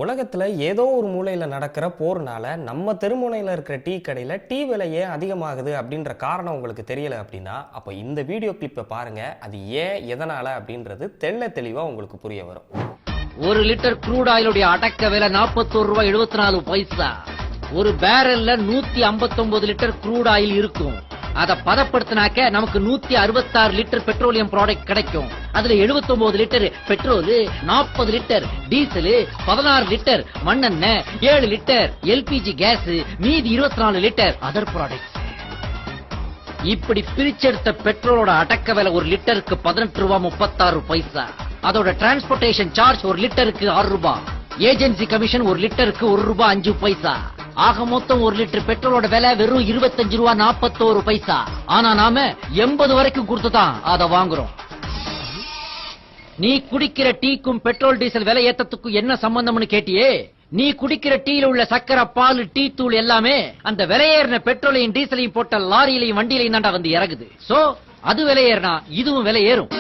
உலகத்துல ஏதோ ஒரு மூலையில நடக்கிற போர்னால நம்ம தெருமுனையில இருக்கிற டீ கடையில டீ விலை ஏன் அதிகமாகுது அப்படின்ற காரணம் உங்களுக்கு தெரியல அப்படின்னா அப்ப இந்த வீடியோ கிளிப்பை பாருங்க. அது ஏன் எதனால அப்படின்றது தெளிவா உங்களுக்கு புரிய வரும். ஒரு லிட்டர் க்ரூட் ஆயிலுடைய அடக்க விலை 41 ரூபாய் 74 பைசா. ஒரு பேரல்ல 159 லிட்டர் க்ரூட் ஆயில் இருக்கும். அத பதப்படுத்தினாக்க நமக்கு 166 லிட்டர் பெட்ரோலியம் ப்ராடக்ட் கிடைக்கும். அதுல 79 litre petrol, 40 litre diesel, 16 litre மண்ணெண்ணெய், 7 லிட்டர் எல்பிஜி கேஸ், மீதி 24 லிட்டர் அதர் ப்ராடக்ட். இப்படி பிரிச்செடுத்த பெட்ரோலோட அடக்க விலை ஒரு லிட்டருக்கு 18 ரூபாய் 36 பைசா. அதோட டிரான்ஸ்போர்டேஷன் சார்ஜ் ஒரு லிட்டருக்கு 6 ரூபாய். ஏஜென்சி கமிஷன் ஒரு லிட்டருக்கு 1 ரூபாய் 5 பைசா. ஆக மொத்தம் ஒரு லிட்டர் பெட்ரோலோட விலை வெறும் 25 ரூபாய் 41 பைசா. ஆனா நாம 80 வரைக்கும் கொடுத்துதான் அதை வாங்குறோம். நீ குடிக்கிற டீக்கும் பெட்ரோல் டீசல் விலை ஏத்தத்துக்கும் என்ன சம்பந்தம்னு கேட்டியே? நீ குடிக்கிற டீல உள்ள சக்கரை, பால், டீ தூள் எல்லாமே அந்த விலையேறின பெட்ரோலையும் டீசலையும் போட்ட லாரியிலையும் வண்டியிலையும் தாண்டா வந்து இறங்குது. சோ அது விலையேறினா இதுவும் விலை ஏறும்.